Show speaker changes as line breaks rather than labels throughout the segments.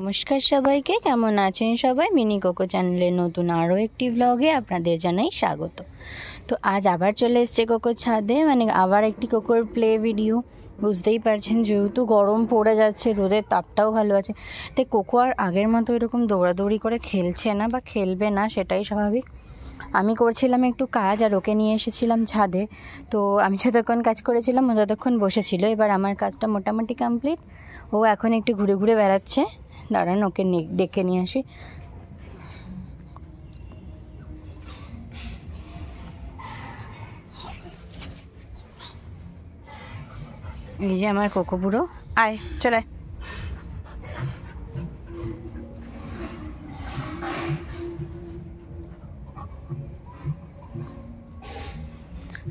নমস্কার সবাইকে, কেমন আছেন সবাই? মিনি কোকো চ্যানেলের নতুন আরও একটি ব্লগে আপনাদের জানাই স্বাগত। তো আজ আবার চলে এসছে কোকোর ছাদে, আবার একটি কোকোর প্লে ভিডিও। বুঝতেই পারছেন, যেহেতু গরম পড়ে যাচ্ছে, রোদের তাপটাও ভালো আছে, তাই কোকো আর আগের মতো এরকম দৌড়াদৌড়ি করে খেলছে না বা খেলবে না, সেটাই স্বাভাবিক। আমি করছিলাম একটু কাজ আর ওকে নিয়ে এসেছিলাম ছাদে। তো আমি যতক্ষণ কাজ করেছিলাম ও ততক্ষণ বসেছিল। এবার আমার কাজটা মোটামুটি কমপ্লিট। ও এখন একটু ঘুরে ঘুরে বেড়াচ্ছে। দাঁড়ান, ওকে ডেকে নিয়ে আসি। এই যে আমার কোকো বুড়ো, আয় চলে।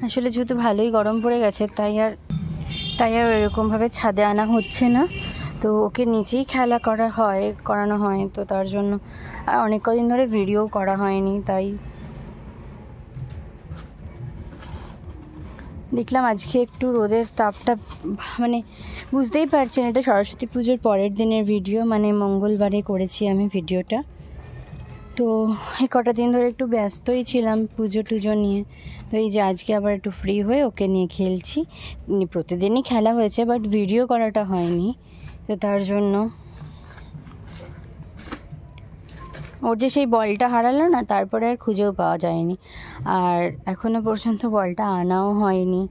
আসলে যেহেতু ভালোই গরম পড়ে গেছে, তাই আর এরকমভাবে ছাদে আনা হচ্ছে না। তো ওকে নিচেই খেলা করানো হয়, তো তার জন্য আর অনেক কদিন ধরে ভিডিও করা হয়নি। তাই দেখলাম আজকে একটু রোদের তাপটা বুঝতেই পারছেন, এটা সরস্বতী পুজোর পরের দিনের ভিডিও, মঙ্গলবারে করেছি আমি ভিডিওটা। তো এই কটা দিন ধরে একটু ব্যস্তই ছিলাম পুজো টুজো নিয়ে। তো এই যে আজকে আবার একটু ফ্রি হয়ে ওকে নিয়ে খেলছি। প্রতিদিনই খেলা হয়েছে, বাট ভিডিও করাটা হয়নি। তো তার জন্য ওর যে সেই বলটা হারালো না, তারপরে আর খুঁজেও পাওয়া যায়নি, আর এখনও পর্যন্ত বলটা আনাও হয়নি।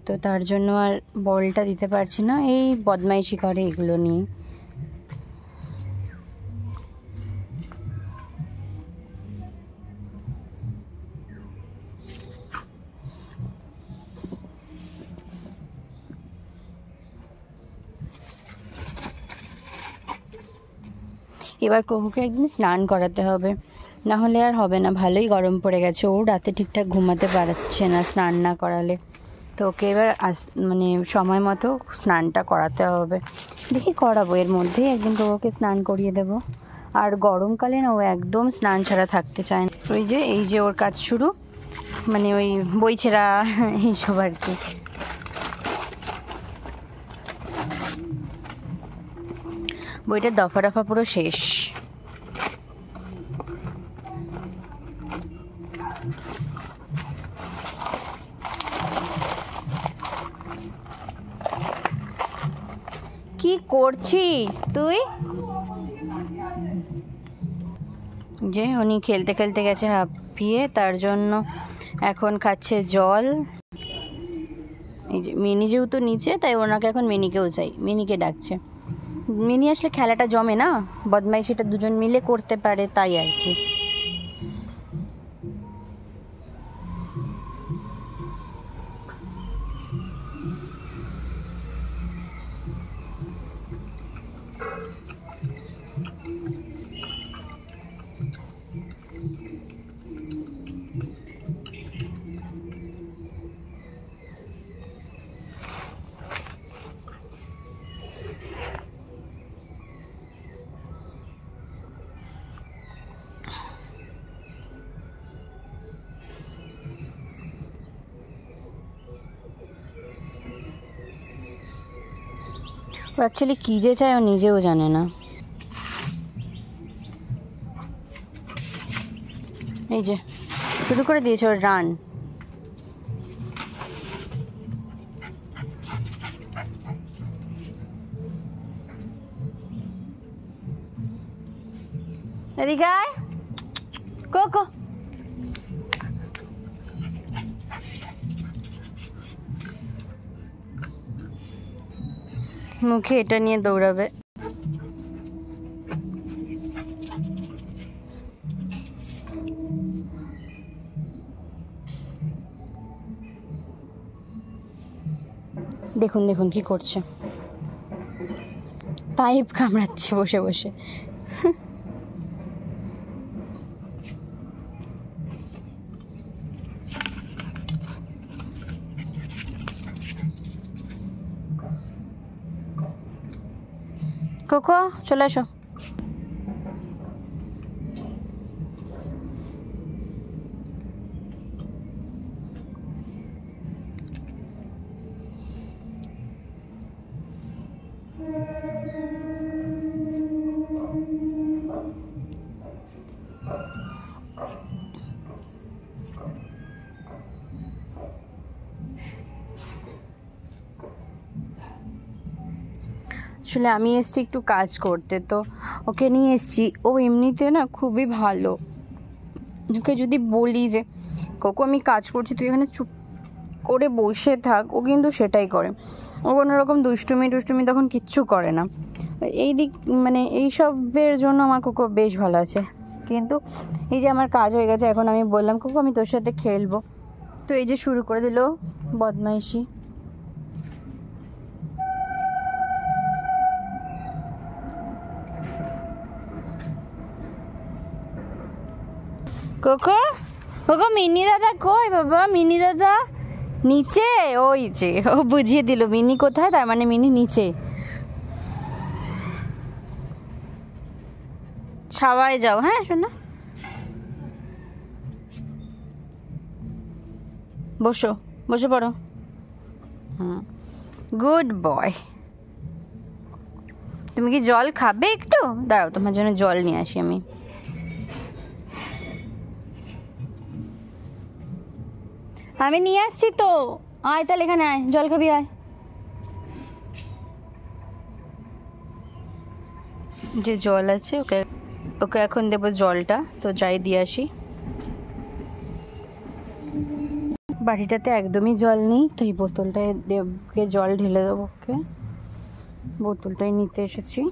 তো তার জন্য আর বলটা দিতে পারছি না, এই বদমাইশি করে এগুলো নিয়ে। এবার কোকোকে একদিন স্নান করাতে হবে, না হলে আর হবে না। ভালোই গরম পড়ে গেছে, ও রাতে ঠিকঠাক ঘুমাতে পারছে না স্নান না করালে। তো ওকে এবার সময় মতো স্নানটা করাতে হবে। দেখি করাবো, এর মধ্যেই একদিন কোকোকে স্নান করিয়ে দেবো। আর গরমকালে না ও একদম স্নান ছাড়া থাকতে চায় না। এই যে ওর কাজ শুরু, ওই বই ছেঁড়া এইসব আর কি। বইটার দফা দফা পুরো শেষ। কি করছিস তুই? যে উনি খেলতে খেলতে গেছে হাঁপিয়ে, তার জন্য এখন খাচ্ছে জল। এই যে মিনি যেহেতু নিচে, তাই ওনাকে এখন মিনিকেও চাই, মিনিকে ডাকছে। মিনি আসলে খেলাটা জমে না, বদমাইশিটা দুজন মিলে করতে পারে, তাই আর কি। ও অ্যাকচুয়ালি কী যে চায় ও নিজেও জানে না। এই যে শুরু করে দিয়েছে ওর রান। এদিকে আয় কোকো। মুখে এটা নিয়ে দৌড়াবে। দেখুন দেখুন কি করছে, পাইপ কামড়াচ্ছে বসে বসে। কোকো চলে এসো। আসলে আমি এসেছি একটু কাজ করতে, তো ওকে নিয়ে এসেছি। ও এমনিতে না খুবই ভালো। ওকে যদি বলি যে কোকো আমি কাজ করছি, তুই এখানে চুপ করে বসে থাক, ও কিন্তু সেটাই করে। ও কোনো রকম দুষ্টুমি তখন কিচ্ছু করে না। এই দিক মানে এইসবের জন্য আমার কোকো বেশ ভালো আছে। কিন্তু এই যে আমার কাজ হয়ে গেছে, এখন আমি বললাম কোকো আমি তোর সাথে খেলবো, তো এই যে শুরু করে দিল বদমাইশি। কোকো কোকো মিনি দাদা কই বাবা? মিনি দাদা নিচে, ওই যে ও বুঝিয়ে দিল মিনি কোথায়, তার মানে মিনি নিচে। ছাওয়ায় যাও, হ্যাঁ শোনা, বসো, বসে পড়ো। হুম, গুড বয়। তুমি কি জল খাবে একটু? দাঁড়াও, তোমার জন্য জল নিয়ে আসি আমি। আমি নিয়ে আসছি তো, আয় তাহলে এখানে আয়, জল খাবি আয়। যে জল আছে ওকে ওকে এখন দেবো জলটা, তো যাই দিয়ে আসি। বাটিটাতে একদমই জল নেই, তো এই বোতলটায় জল ঢেলে দেবো ওকে। বোতলটাই নিতে এসেছি।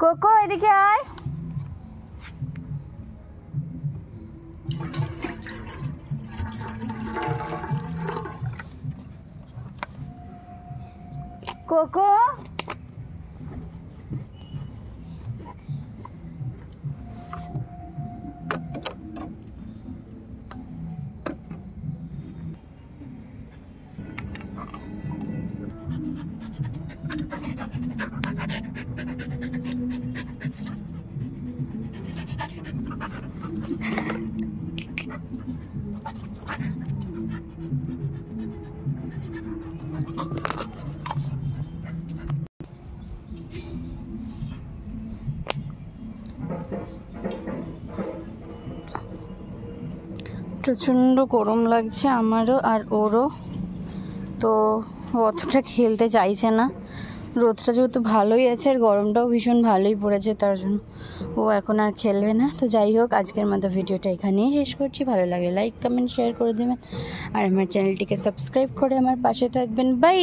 কোকো এদিকে আয়। কোকো প্রচণ্ড গরম লাগছে আমারও আর ওরও, তো অতটা খেলতে চাইছে না। রোদটা যেহেতু ভালোই আছে আর গরমটাও ভীষণ ভালোই পড়েছে, তার জন্য ও এখন আর খেলবে না। তো যাই হোক, আজকের মতো ভিডিওটা এখানেই শেষ করছি। ভালো লাগে লাইক কমেন্ট শেয়ার করে দেবেন, আর আমার চ্যানেলটিকে সাবস্ক্রাইব করে আমার পাশে থাকবেন। বাই।